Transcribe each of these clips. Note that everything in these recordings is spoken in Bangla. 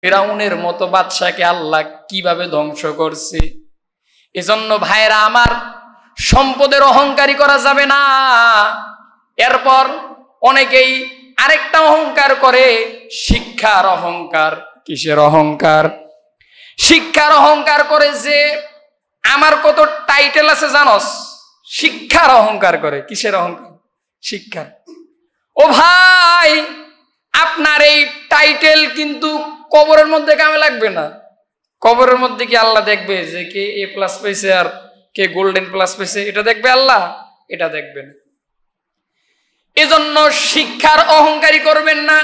ফিরাউনের মতো বাদশাকে আল্লাহ কিভাবে ধ্বংস করছে। এজন্য ভাইরা আমার, সম্পদের অহংকারী করা যাবে না। এরপর অনেকেই আরেকটা অহংকার করে, শিক্ষার অহংকার। কিসের অহংকার? শিক্ষার অহংকার করে যে আমার কত টাইটেল আছে জানোস, শিক্ষার অহংকার করে। কিসের অহংকার? শিক্ষার। ও ভাই, আপনার এই টাইটেল কিন্তু কবরের মধ্যে কামে লাগবে না। কবরের মধ্যে কি আল্লাহ দেখবে যে কে A+ পেয়েছে আর কে গোল্ডেন প্লাস পেয়েছে? এটা দেখবে আল্লাহ? এটা দেখবেন। এজন্য শিক্ষার অহংকারী করবেন না।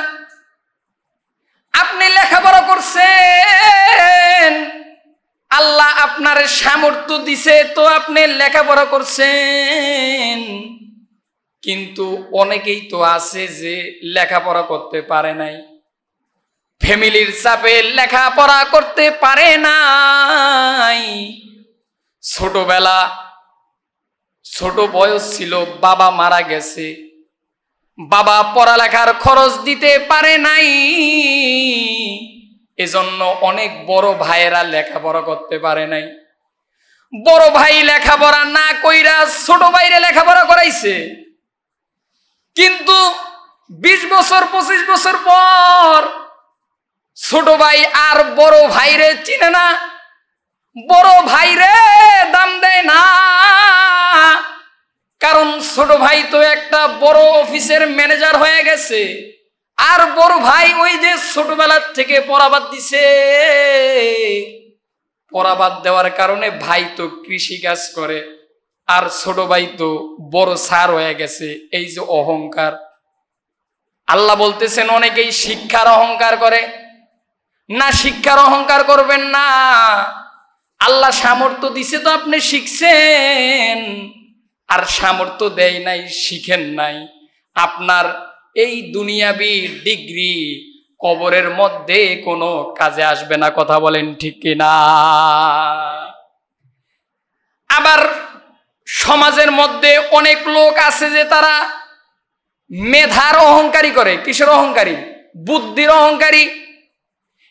আপনি লেখাপড়া করছেন, আল্লাহ আপনার সামর্থ্য দিছে তো আপনি লেখাপড়া করছেন, কিন্তু অনেকেই তো আছে যে লেখাপড়া করতে পারে নাই, ফ্যামিলির চাপে লেখাপড়া করতে পারে নাই। ছোটবেলা, ছোট বয়স ছিল, বাবা মারা গেছে, বাবা পড়ালেখার খরচ দিতে পারে নাই, এজন্য অনেক বড় ভাইয়েরা লেখাপড়া করতে পারে নাই। বড় ভাই লেখাপড়া না কইরা ছোট ভাইরে লেখাপড়া করাইছে, কিন্তু 20 বছর 25 বছর পর ছোট ভাই আর বড় ভাইরে চিনে না, বড় ভাইরে দাম দেয় না। কারণ ছোট ভাই তো একটা বড় অফিসের ম্যানেজার হয়ে গেছে, আর বড় ভাই ওই যে ছোটবেলার থেকে পড়াবাদ দিছে। পড়াবাদ দেওয়ার কারণে ভাই তো কৃষি কাজ করে, আর ছোট ভাই তো বড় স্যার হয়ে গেছে। এই যে অহংকার, আল্লাহ বলতেছেন অনেকেই শিক্ষার অহংকার করে না। শিক্ষার অহংকার করবেন না। আল্লাহ সামর্থ্য দিছে তো আপনি শিখছেন, আর সামর্থ্য দেয় নাই, শিখেন নাই। আপনার এই দুনিয়াবি ডিগ্রি কবরের মধ্যে কোনো কাজে আসবে না। কথা বলেন ঠিক কিনা? আবার সমাজের মধ্যে অনেক লোক আছে যে তারা মেধার অহংকারী করে। কিসের অহংকারী? বুদ্ধির অহংকারী।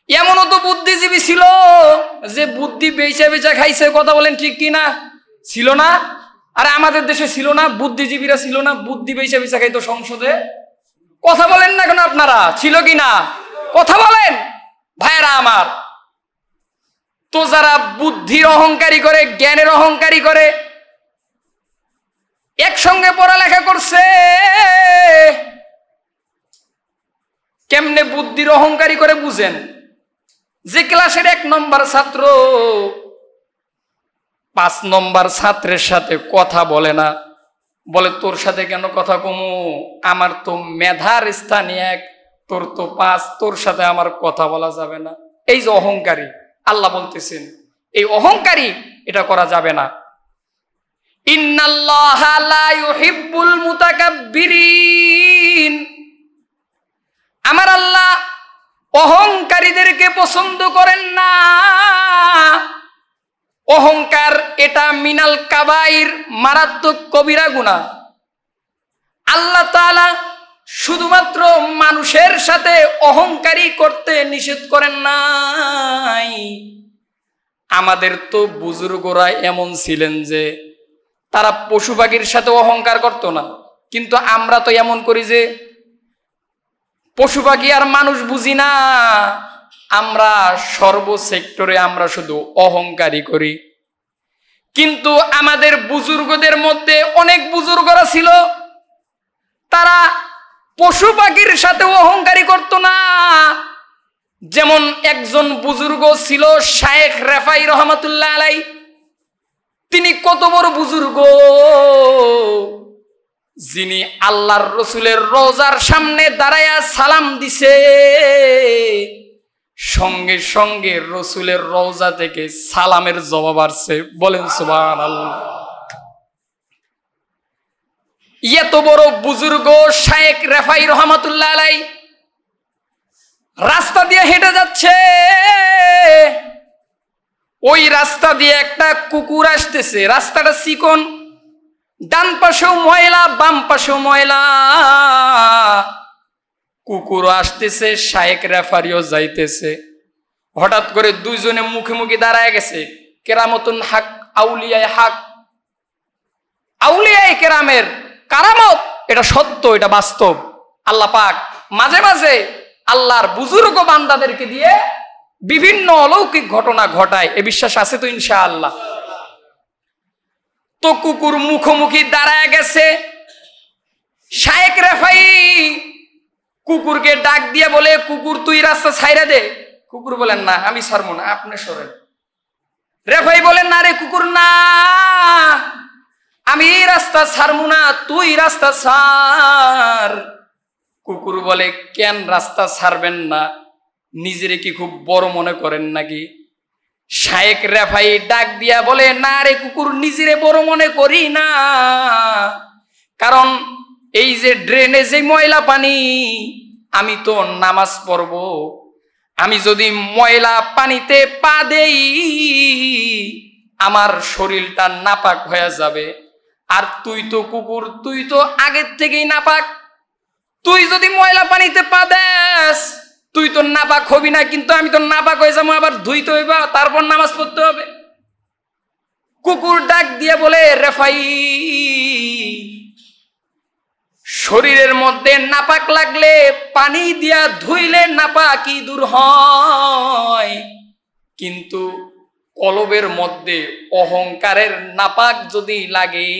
এমনও তো বুদ্ধিজীবী ছিল যে বুদ্ধি বেচা বেচা খাইছে। কথা বলেন ঠিক কিনা? ছিল না? আরে আমাদের দেশে ছিল না? বুদ্ধিজীবীরা ছিল না? বুদ্ধি বেচা বেচা খাইতো সংসদে। কথা বলেন না কেন আপনারা? ছিল কিনা? কথা বলেন ভাইরা আমার। তো যারা বুদ্ধির অহংকারী করে, জ্ঞানের অহংকারী করে, একসঙ্গে পড়ালেখা করছে, কেমনে বুদ্ধির অহংকারী করে বুঝেন? যে ক্লাসের 1 নম্বর ছাত্র 5 নম্বর ছাত্রের সাথে কথা বলে না, বলে তোর সাথে কেন কথা কমু, আমার তো মেধার স্থানে 1, তোর তো 5, তোর সাথে আমার কথা বলা যাবে না। এই যে অহংকারী, আল্লাহ বলতেছেন এই অহংকারী, এটা করা যাবে না। ইন্নাল্লাহা লা ইউহিব্বুল মুতাকাব্বিরিন। আমার আল্লাহ অহংকারীদেরকে পছন্দ করেন না। অহংকার এটা মিনাল কাবাইর, মারাত্মক কবিরা গুনাহ। আল্লাহ তাআলা শুধুমাত্র মানুষের সাথে অহংকারী করতে নিষেধ করেন নাই। আমাদের তো বুজুর্গরা এমন ছিলেন যে তারা পশু পাখির সাথে অহংকার করতো না, কিন্তু আমরা তো এমন করি যে পশু পাখি আর মানুষ বুঝি না। আমরা সর্ব সেক্টরে আমরা শুধু অহংকারী করি। কিন্তু আমাদের বুজুর্গদের মধ্যে অনেক বুজুর্গরা ছিল, তারা পশু পাখির সাথে অহংকারী করতো না। যেমন একজন বুজুর্গ ছিল শায়েখ রেফাই রহমাতুল্লাহ আলাই। তিনি কত বড় বুজুর্গ, যিনি আল্লাহর রসুলের রওজার সামনে দাঁড়ায়া সালাম দিছে, সঙ্গে সঙ্গে রসুলের রওজা থেকে সালামের জবাব আসছে। বলেন সুবহানাল্লাহ। এত বড় বুজুর্গ শায়েখ রেফাই রহমাতুল্লাহ আলাই রাস্তা দিয়ে হেঁটে যাচ্ছে, ওই রাস্তা দিয়ে একটা কুকুর আসতেছে। রাস্তাটা চিকন, ডান পাশেও ময়লা, বাম পাশেও ময়লা। কুকুরও আসতেছে, শায়েখ রেফারিও যাইতেছে। হঠাৎ করে দুইজনে মুখে মুখে দাঁড়ায় গেছে। কেরামতুন হক, আউলিয়ায়ে হক, আউলিয়ায়ে কেরামের কারামত, এটা সত্য, এটা বাস্তব। আল্লাহ পাক মাঝে মাঝে আল্লাহর বুজুর্গ বান্দাদেরকে দিয়ে বিভিন্ন অলৌকিক ঘটনা ঘটায়, এ বিশ্বাস আছে তো ইনশাআল্লাহ। তো কুকুর মুখোমুখি দাঁড়ায় গেছে। শায়েখ রেফাই কুকুরকে ডাক দিয়ে বলে, কুকুর তুই রাস্তা ছাইরা দে। কুকুর বলেন, না আমি ছাড়বো না, আপনি সরেন। রেফাই বলেন, না রে কুকুর, না আমি রাস্তা ছাড়বো না, তুই রাস্তা ছাড়। কুকুর বলে, কেন রাস্তা ছাড়বেন না? নিজেরে কি খুব বড় মনে করেন নাকি? শায়েখ রেফাই ডাক দিয়া বলে, না রে কুকুর, নিজেরে বড় মনে করি না, কারণ এই যে ড্রেনে যে ময়লা পানি, আমি তো নামাজ পড়ব, আমি যদি ময়লা পানিতে পা দেই আমার শরীরটা নাপাক হয়ে যাবে। আর তুই তো কুকুর, তুই তো আগের থেকেই নাপাক, তুই যদি ময়লা পানিতে পা দেস তুই তো নাপাক হবি না, কিন্তু আমি তো নাপাক হয়ে যাবো, আবার ধুইতে হইবা, তারপর নামাজ পড়তে হবে। কুকুর ডাক দিয়ে বলে, রেফাই শরীরের মধ্যে নাপাক লাগলে পানি দিয়া ধুইলে নাপাকি দূর হয়, কিন্তু কলবের মধ্যে অহংকারের নাপাক যদি লাগে,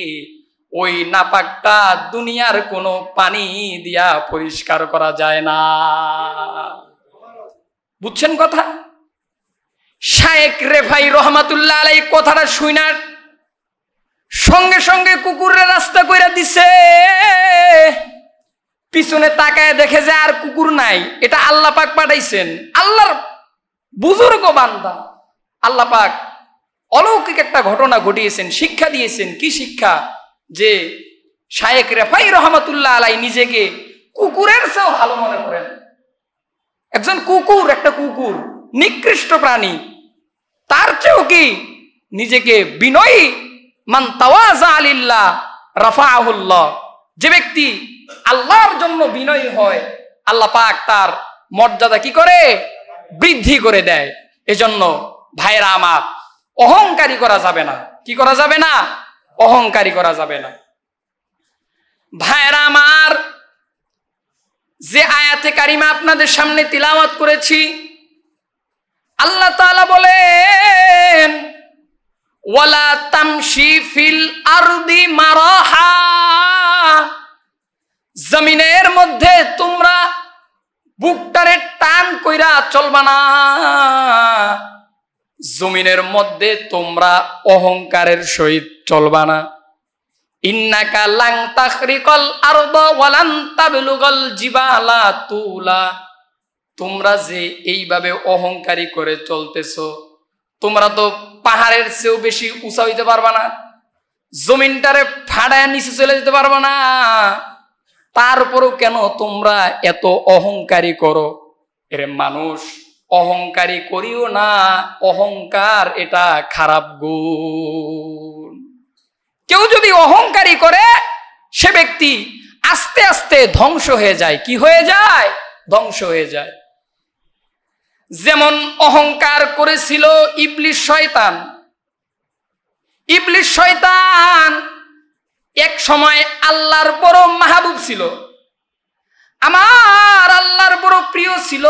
ওই নাপাকটা দুনিয়ার কোনো পানি দিয়া পরিষ্কার করা যায় না। বুঝছেন কথা? শায়েখ রেফাই রহমাতুল্লাহ আলাইহি কথাটা শুনার সঙ্গে সঙ্গে কুকুরের রাস্তা কইরা দিছে। পিছনে তাকায় দেখে যে আর কুকুর নাই, এটা আল্লাহ পাক পাঠাইছেন, আল্লাহর বুজুর্গ বান্দা। আল্লাহ পাক অলৌকিক একটা ঘটনা ঘটিয়েছেন, শিক্ষা দিয়েছেন। কি শিক্ষা? যে শায়েখ রেফাই রহমাতুল্লাহ আলাইহি নিজেকে কুকুরের চেয়েও ভালো মনে করেন। একজন কুকুর, একটা কুকুর নিকৃষ্ট প্রাণী, তার চেয়েও কি নিজেকে বিনয়ী, মান তাওয়াজা লিল্লাহ রাফাআহুল্লাহ, যে ব্যক্তি আল্লাহর জন্য বিনয়ী হয় আল্লাহ পাক তার মর্যাদা কি করে? বৃদ্ধি করে দেয়। এজন্য ভাইরা আমার, অহংকারী করা যাবে না। কি করা যাবে না? অহংকারী করা যাবে না। ভাইরা আমার, যে আয়াতে কারিমা আপনাদের সামনে তিলাওয়াত করেছি, আল্লাহ তাআলা বলেন, ওয়ালা তামশি ফিল আরদি মারাহা, জমিনের মধ্যে তোমরা বুকটারে টান কইরা চলবা না, জমিনের মধ্যে তোমরা অহংকারের সহিত চলবা না। ইন্নাকা লাং তাখরিকাল আরদা ওয়ালান তাবলুগাল জিবালা তুলা, তোমরা যে এইভাবে অহংকারী করে চলতেছো, তোমরা তো পাহাড়ের চেয়েও বেশি উঁচা হইতে পারবা না, জমিনটারে ফাড়ায় নিচে চলে যেতে পারবা না, তারপরও কেন তোমরা এত অহংকারী করো? এরে মানুষ, অহংকারী করিও না, অহংকার এটা খারাপ গুণ। কেউ যদি অহংকারী করে, সে ব্যক্তি আস্তে আস্তে ধ্বংস হয়ে যায়। কি হয়ে যায়? ধ্বংস হয়ে যায়। যেমন অহংকার করেছিল ইবলিস শয়তান। ইবলিস শয়তান এক সময় আল্লাহর বড় মাহবুব ছিল, আমার আল্লাহর বড় প্রিয় ছিল।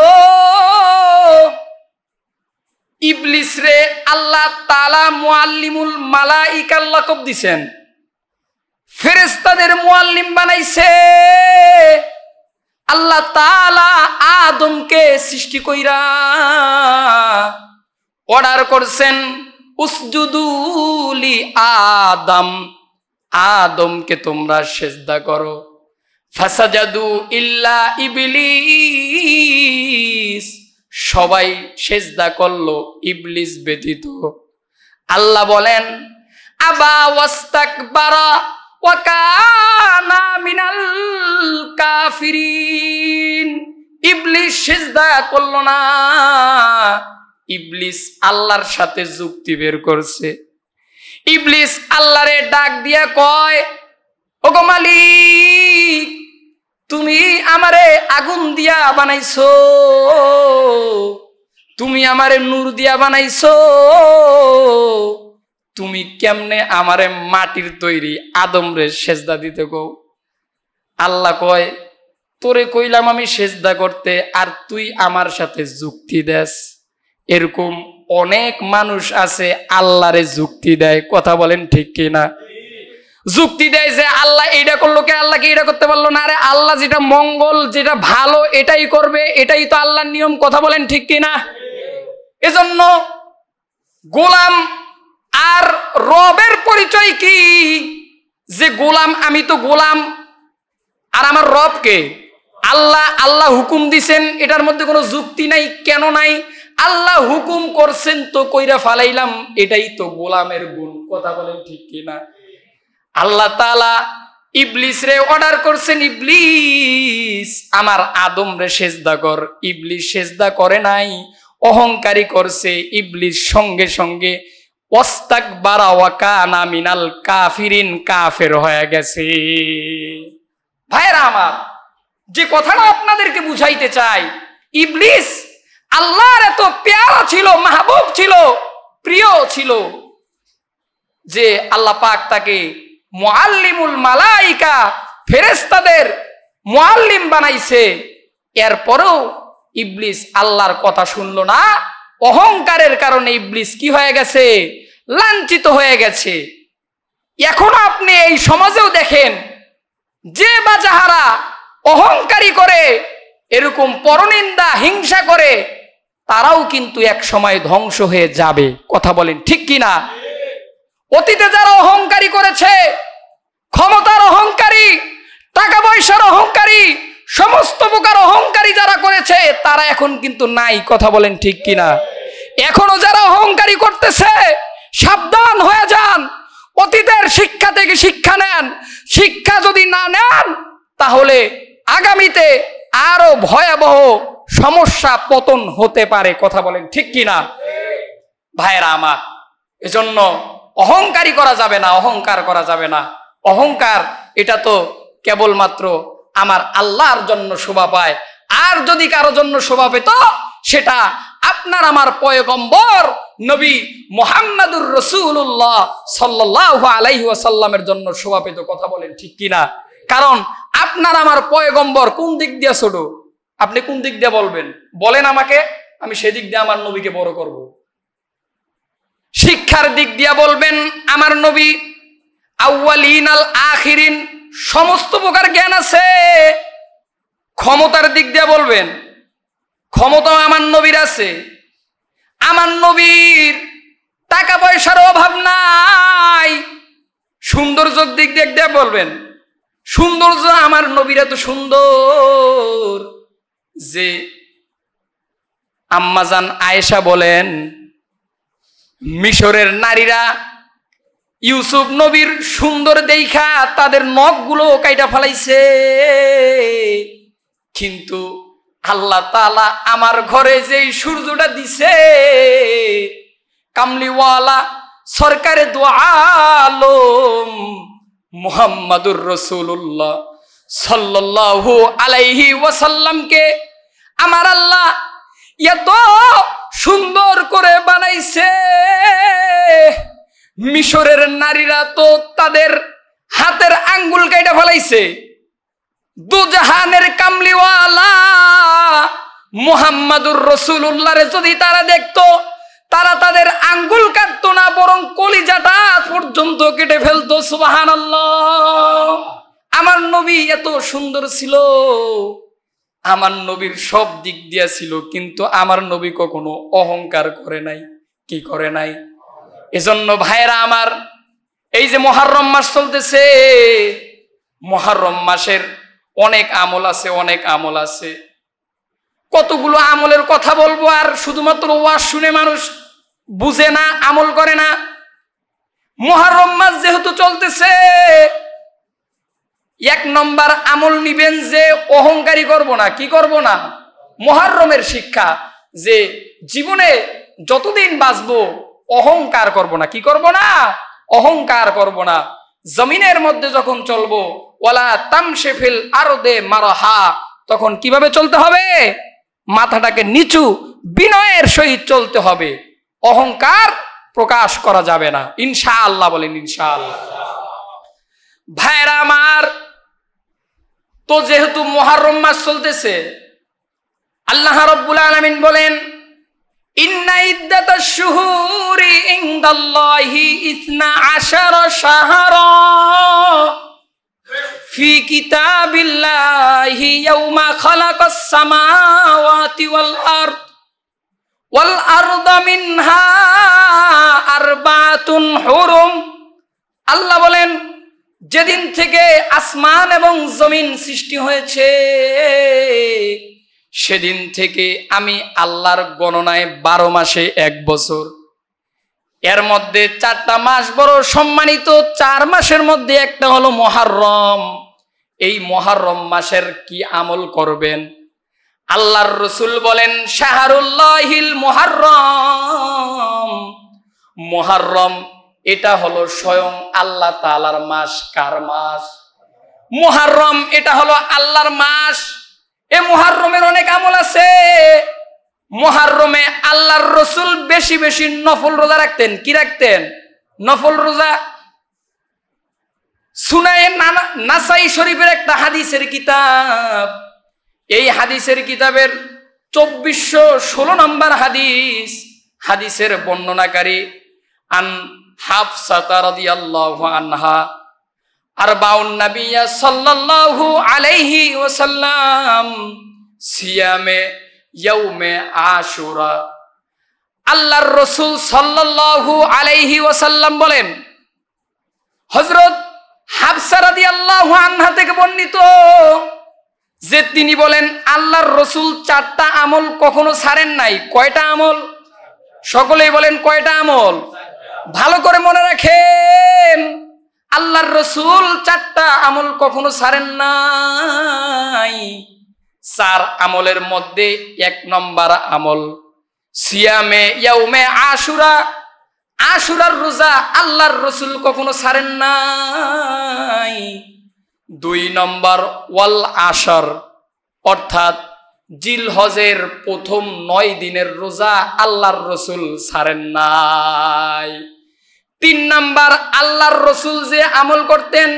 ইবলিস রে আল্লাহ তাআলা মুআল্লিমুল মালাইকা লাকব দিছেন, ফেরেশতাদের মুআল্লিম বানাইছে। আল্লাহ তাআলা আদমকে সৃষ্টি কইরা অর্ডার করছেন, উসজুদু লি আদম, আদমকে তোমরা সিজদা করো। ফাসাজাদু ইল্লা ইবলিস, সবাই সিজদা করলো ইবলিস ব্যতীত। আল্লাহ বলেন, আবা ওয়াস্তাকবারা ওয়া কানা মিনাল কাফিরিন, ইবলিস সিজদা করলো না। ইবলিস আল্লাহর সাথে যুক্তি বের করছে। ইবলিস আল্লাহরে ডাক দিয়া কয়, ওগো মালিক, তুমি আমারে আগুন দিয়া বানাইছো, তুমি আমারে নূর দিয়া বানাইছো, তুমি কেমনে আমারে মাটির তৈরি আদমরে সেজদা দিতে কও? আল্লাহ কয়, তোরে কইলাম আমি সেজদা করতে, আর তুই আমার সাথে যুক্তি দেস। এরকম অনেক মানুষ আছে আল্লাহরে যুক্তি দেয়, কথা বলেন ঠিক কিনা? যুক্তি দেয় যে আল্লাহ এইটা করলো, কে আল্লাহকে এটা করতে পারলো না? আরে আল্লাহ যেটা মঙ্গল, যেটা ভালো এটাই করবে, এটাই তো আল্লাহর নিয়ম, কথা বলেন ঠিক কিনা? এজন্য গোলাম আর রবের পরিচয় কি? যে গোলাম, আমি তো গোলাম, আর আমার রব কে? আল্লাহ। আল্লাহ হুকুম দিছেন, এটার মধ্যে কোনো যুক্তি নাই। কেন নাই? আল্লাহ হুকুম করছেন তো কইরা ফালাইলাম, এটাই তো গোলামের গুণ, কথা বলেন ঠিক কিনা? আল্লাহ তাআলা ইবলিস রে অর্ডার করছেন, ইবলিস আমার আদম রে সেজদা কর। ইবলিস সেজদা করে নাই, অহংকারী করছে। ইবলিস সঙ্গে সঙ্গে ওয়াস্তাকবারা ওয়া কানা মিনাল কাফিরিন, কাফের হয়ে গেছে। ভাইরা আমার, যে কথাটা আপনাদেরকে বুঝাইতে চাই, ইবলিস আল্লাহর এত পেয়ারা ছিল, মাহবুব ছিল, প্রিয় ছিল, যে আল্লাহ পাক তাকে মুআল্লিমুল মালাইকা, ফেরেশতাদের মুআল্লিম বানাইছে। এরপরেও ইবলিস আল্লাহর কথা শুনলো না। অহংকারের কারণে ইবলিস কি হয়ে গেছে? লাঞ্ছিত হয়ে গেছে। এখনো আপনি এই সমাজেও দেখেন, যে বা যাহারা অহংকারী করে, এরকম পরনিন্দা হিংসা করে, তারাও কিন্তু এক সময় ধ্বংস হয়ে যাবে, কথা বলেন ঠিক কিনা? অতীতে যারা অহংকারী করেছে, ক্ষমতার অহংকারী, টাকা পয়সার অহংকারী, সমস্ত প্রকার অহংকারী যারা করেছে, তারা এখন কিন্তু নাই, কথা বলেন ঠিক কিনা? এখনো যারা অহংকারী করতেছে, সাবধান হয়ে যান। অতীতের শিক্ষা থেকে শিক্ষা নেন। শিক্ষা যদি না নেন, তাহলে আগামীতে আরো ভয়াবহ সমস্যা, পতন হতে পারে, কথা বলেন ঠিক কিনা? ভাইরা আমার, এজন্য অহংকারী করা যাবে না, অহংকার করা যাবে না। অহংকার এটা তো কেবলমাত্র আমার আল্লাহর জন্য শোভা পায়। আর যদি কারো জন্য শোভা পেত, সেটা আপনার আমার পয়গম্বর নবী মুহাম্মদুর রাসূলুল্লাহ সাল্লাল্লাহু আলাইহি ওয়াসাল্লামের জন্য শোভা পেত, কথা বলেন ঠিক কিনা? কারণ আপনার আমার পয়গম্বর কোন দিক দিয়ে ছোট? আপনি কোন দিক দিয়ে বলবেন? বলেন আমাকে, আমি সেদিক দিয়ে আমার নবীকে বড় করব। শিক্ষার দিক দিয়ে বলবেন আমার নবী আউয়ালিন আল আখিরিন, সমস্ত প্রকার জ্ঞান আছে। ক্ষমতার দিক দিয়ে বলবেন, ক্ষমতাও আমার নবীর আছে। আমার নবীর টাকা পয়সার অভাব নাই। সৌন্দর্যের দিক দিয়ে বলবেন, সৌন্দর্য আমার নবীর এত সুন্দর যে আম্মাজান আয়েশা বলেন, মিশরের নারীরা ইউসুফ নবীর সুন্দর দেখা তাদের নখগুলো কাইটা ফেলাইছে, কিন্তু আল্লাহ তাআলা আমার ঘরে যেই সূর্যটা দিছে, কামলিওয়ালা সরকারে দো আলম মুহাম্মাদুর রাসূলুল্লাহ সাল্লাল্লাহু আলাইহি ওয়াসাল্লামকে আমার আল্লাহ এত সুন্দর করে বানাইছে, মিশরের নারীরা তো তাদের হাতের আঙ্গুল কাইটা ফেলাইছে। দুজাহানের কামলিওয়ালা মুহাম্মাদুর রাসূলুল্লাহরে যদি তারা দেখতো, তারা তাদের আঙ্গুল কাটতো না, বরং কলিজাটা পর্যন্ত কেটে ফেলতো। সুবহানাল্লাহ। আমার নবী এত সুন্দর ছিল, আমার নবীর সব দিক দিয়া ছিল, কিন্তু আমার নবী কখনো অহংকার করে নাই। কি করে নাই? এজন্য ভাইরা আমার, এই যে মুহররম মাস চলতেছে, মুহররম মাসের অনেক আমল আছে, অনেক আমল আছে। কতগুলো আমলের কথা বলবো, আর শুধুমাত্র ওয়াজ শুনে মানুষ বুঝে না, আমল করে না। মুহররম মাস যেহেতু চলতেছে, এক নম্বর আমল নিবেন যে অহংকারী করব না। কি করব না? মুহররমের শিক্ষা যে জীবনে যতদিন বাঁচবো অহংকার করব না। কি করব না? অহংকার করব না। জমিনের মধ্যে যখন চলবো, ওয়ালা তামশি ফিল আরদে মারহা, তখন কিভাবে চলতে হবে? মাথাটাকে নিচু বিনয়ের সহিত চলতে হবে, অহংকার প্রকাশ করা যাবে না। ইনশাআল্লাহ বলেন ইনশাআল্লাহ। ভাইরা আমার, তো যেহেতু মুহররম মাস চলতেছে, আল্লাহ রাব্বুল আলামিন বলেন ইন্না ইদ্দাতাশ শুহুরি ইনদাল্লাহি 12 শাহরা ফি কিতাবিল্লাহি ইয়াউমা খালাকাস সামাওয়াতি ওয়াল আরদা মিনহা আরবাতুন হুরুম। আল্লাহ বলেন যেদিন থেকে আসমান এবং জমিন সৃষ্টি হয়েছে সেদিন থেকে আমি আল্লাহর গণনায় 12 মাসে 1 বছর, এর মধ্যে 4টা মাস বড় সম্মানিত, 4 মাসের মধ্যে একটা হলো মুহররম। এই মুহররম মাসের কি আমল করবেন? আল্লাহর রাসূল বলেন শাহরুল্লাহিল মুহররম। মুহররম এটা হলো স্বয়ং আল্লাহ তাআলার মাস। কার মাস? মুহররম এটা হলো আল্লাহর মাস। এই মুহররমের অনেক আমল আছে। মুহররমে আল্লাহর রাসূল বেশি বেশি নফল রোজা রাখতেন। কি রাখতেন? নফল রোজা। সুনায়ে নাসাই শরীফের একটা হাদিসের কিতাব, এই হাদিসের কিতাবের 2416 নম্বর হাদিস, হাদিসের বর্ণনাকারী আন হাফসা রাদিয়াল্লাহু আনহা আরবাউন নাবিয়্যা সাল্লাল্লাহু আলাইহি ওয়াসাল্লাম সিয়ামে ইয়াউমে আশুরা। আল্লাহর রাসূল সাল্লাল্লাহু আলাইহি ওয়াসাল্লাম বলেন, হযরত হাফসা রাদিয়াল্লাহু আনহা থেকে বর্ণিত যে তিনি বলেন আল্লাহর রাসূল 4টা আমল কখনো ছাড়েন নাই। কয়টা আমল? সকলেই বলেন কয়টা আমল? ভালো করে মনে রাখেন, আল্লাহর রাসূল 4টা আমল কখনো ছাড়েন নাই। 4 আমলের মধ্যে 1 নম্বর আমল সিয়ামে ইয়াউমে আশুরা। আশুরার রোজা আল্লাহর রাসূল কখনো ছাড়েন নাই। 2 নম্বর ওয়াল আশর, অর্থাৎ জিলহজের প্রথম 9 দিনের রোজা আল্লাহর রাসূল ছাড়েন নাই। 3 নম্বর আল্লাহর রাসূল যে আমল করতেন,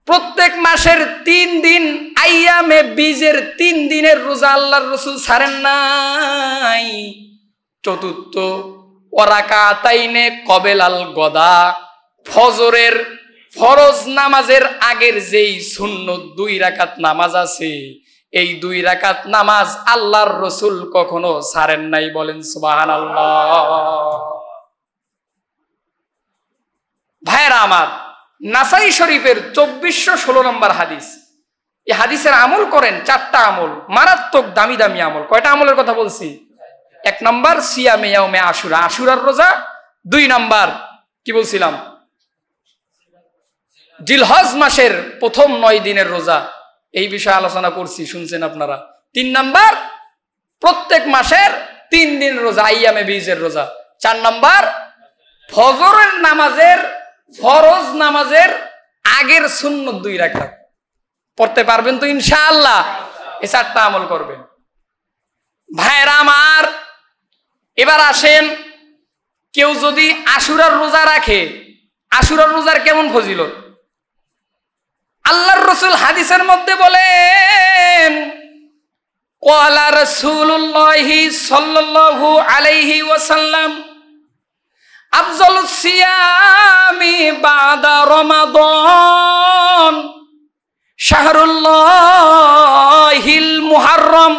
প্রত্যেক মাসের 3 দিন আইয়ামে বীজের 3 দিনের রোজা আল্লাহর রাসূল ছাড়েন নাই। 4র্থ ওয়ারাকাতাইনে কবেলাল গদা, ফজরের ফরজ নামাজের আগের যেই সুন্নত 2 রাকাত নামাজ আছে, এই 2 রাকাত নামাজ আল্লাহর রাসূল কখনো ছাড়েন নাই। বলেন সুবহানাল্লাহ। ভাইরা আমার, নাসাই শরীফের 2416 নম্বর হাদিস, এই হাদিসের আমল করেন। 4টা আমল, মারাত্মক দামি দামি আমল। কয়টা আমলের কথা বলছি? 1 নম্বর সিয়ামে ইয়াউমে আশুরা, আশুরার রোজা। 2 নম্বর কি বলছিলাম? জিলহজ মাসের প্রথম 9 দিনের রোজা। এই বিষয়ে আলোচনা করছি, শুনছেন আপনারা। 3 নম্বর প্রত্যেক মাসের 3 দিন রোজা, আইয়ামে বীজের রোজা। 4 নম্বর ফজরের নামাজের, ফরজ নামাজের আগের সুন্নত 2 রাকাত। পড়তে পারবেন তো ইনশাআল্লাহ? এই 4টা আমল করবেন। ভাইরা আমার, এবার আসেন, কেউ যদি আশুরার রোজা রাখে, আশুরার রোজার কেমন ফজিলত? আল্লাহর রাসূল হাদিসের মধ্যে বলেন ক্বালা রাসূলুল্লাহি সাল্লাল্লাহু আলাইহি ওয়াসাল্লাম আফজালুস সিয়ামি বাদা রমাদান শাহরুল্লাহিল মুহররম।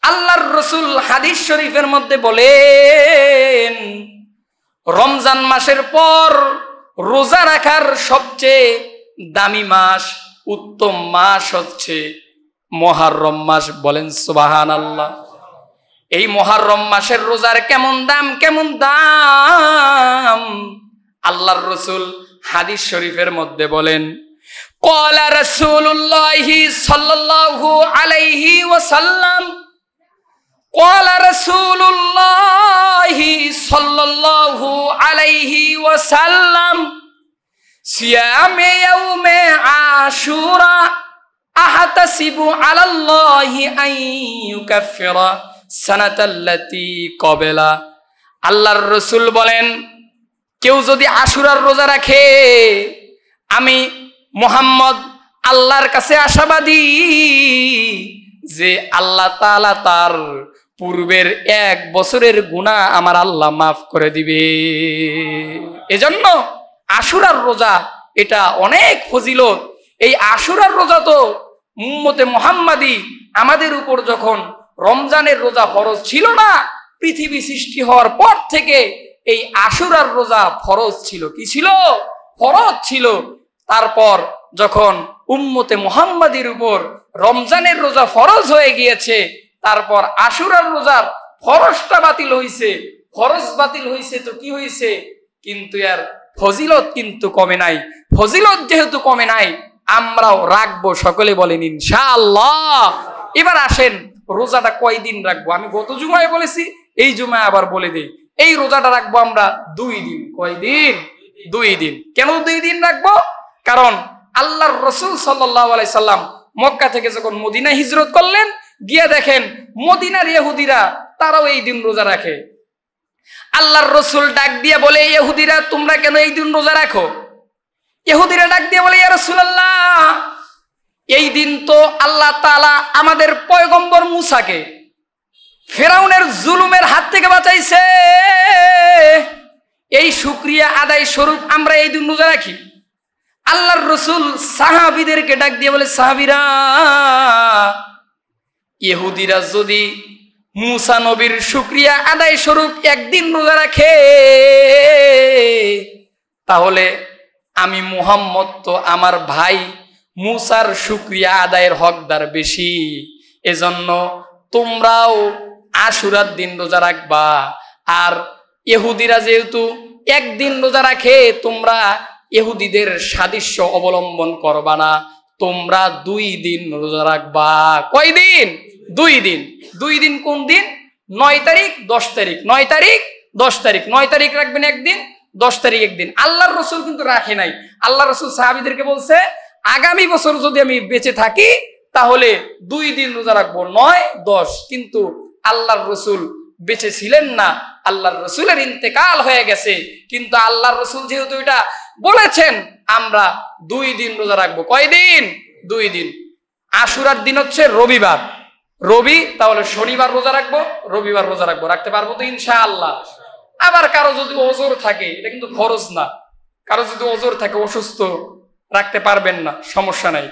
আল্লাহর রাসূল হাদিস শরীফের মধ্যে বলেন রমজান মাসের পর রোজা রাখার সবচেয়ে দামি মাস, উত্তম মাস হচ্ছে মুহররম মাস। বলেন সুবহানাল্লাহ। এই মুহররম মাসের রোজার কেমন দাম, কেমন দাম! আল্লাহর রাসূল হাদিস শরীফের মধ্যে বলেন ক্বালা রাসূলুল্লাহি সাল্লাল্লাহু আলাইহি ওয়াসাল্লাম, ক্বালা রাসূলুল্লাহি সাল্লাল্লাহু আলাইহি ওয়াসাল্লাম সিয়ামে ইয়াউমে আশুরা আহতাসিবু আলাল্লাহি আন ইউকাফিরা সানাতাল্লাতী ক্বাবলা। আল্লাহর রাসূল বলেন, কেউ যদি আশুরার রোজা রাখে, আমি মুহাম্মদ আল্লাহর কাছে আশাবাদী যে আল্লাহ তাআলা তার পূর্বের 1 বছরের গুনাহ আমার আল্লাহ মাফ করে দিবে। এজন্য আশুরার রোজা এটা অনেক ফজিলত। এই আশুরার রোজা তো উম্মতে মুহাম্মাদি আমাদের উপর যখন রমজানের রোজা ফরজ ছিল না, পৃথিবী সৃষ্টি হওয়ার পর থেকে এই আশুরার রোজা ফরজ ছিল। কি ছিল? ফরজ ছিল। তারপর যখন উম্মতে মুহাম্মাদির উপর রমজানের রোজা ফরজ হয়ে গিয়েছে, তারপর আশুরার রোজার ফরজটা বাতিল হইছে। ফরজ বাতিল হইছে তো কি হইছে, কিন্তু এর ফজিলত কিন্তু কমে নাই। ফজিলত যেহেতু কমে নাই, আমরাও রাখবো। সকলে বলেন ইনশাআল্লাহ। এবার আসেন, রোজাটা কয়দিন রাখবো? আমি গত জুমায় বলেছি, এই জুমায় আবার বলে দিই, এই রোজাটা রাখবো আমরা 2 দিন। কয়দিন? 2 দিন। কেন 2 দিন রাখবো? কারণ আল্লাহর রাসূল সাল্লাল্লাহু আলাইহি সাল্লাম মক্কা থেকে যখন মদিনায় হিজরত করলেন, গিয়ে দেখেন মদিনার ইহুদিরা তারাও এই দিন রোজা রাখে। আল্লাহর রাসূল ডাক দিয়ে বলে, ইহুদিরা তোমরা কেন এই দিন রোজা রাখো? ইহুদিরা ডাক দিয়ে বলে, ইয়া রাসূলুল্লাহ, এই দিন তো আল্লাহ তাআলা আমাদের পয়গম্বর মুসাকে ফেরাউনের জুলুমের হাত থেকে বাঁচাইছে, এই শুকরিয়া আদায় স্বরূপ আমরা এই দিন রোজা রাখি। আল্লাহর রাসূল সাহাবীদেরকে ডাক দিয়ে বলে, সাহাবীরা, ইহুদিরা যদি মুসা নবীর শুকরিয়া আদায় স্বরূপ একদিন রোজা রাখে, তাহলে আমি মুহাম্মদ তো আমার ভাই মুসার শুকরিয়া আদায়ের হকদার বেশি। এজন্য তোমরাও আশুরার দিন রোজা রাখবা। আর ইহুদিরা যেহেতু একদিন রোজা রাখে, তোমরা ইহুদিদের সাদৃশ্য অবলম্বন করবা না, তোমরা 2 দিন রোজা রাখবা। কয়দিন? 2 দিন। 2 দিন কোন দিন? 9 তারিখ 10 তারিখ। 9 তারিখ 10 তারিখ। 9 তারিখ রাখবেন একদিন, 10 তারিখ একদিন। আল্লাহর রাসূল কিন্তু রাখে নাই। আল্লাহর রাসূল সাহাবীদেরকে বলছে, আগামী বছর যদি আমি বেঁচে থাকি তাহলে 2 দিন রোজা রাখবো, 9, 10। কিন্তু আল্লাহর রাসূল বেঁচে ছিলেন না, আল্লাহর রাসূলের ইন্তেকাল হয়ে গেছে। কিন্তু আল্লাহর রাসূল যেহেতু এটা বলেছেন, আমরা 2 দিন রোজা রাখবো। কয়দিন? 2 দিন। আশুরার দিন হচ্ছে রবিবার, রবি, তাহলে শনিবার রোজা রাখবো, রবিবার রোজা রাখবো। রাখতে পারবো তো ইনশাআল্লাহ? আবার কারো যদি ওজর থাকে, এটা কিন্তু ফরজ না, কারো যদি ওজর থাকে, অসুস্থ, রাখতে পারবেন না, সমস্যা নাই।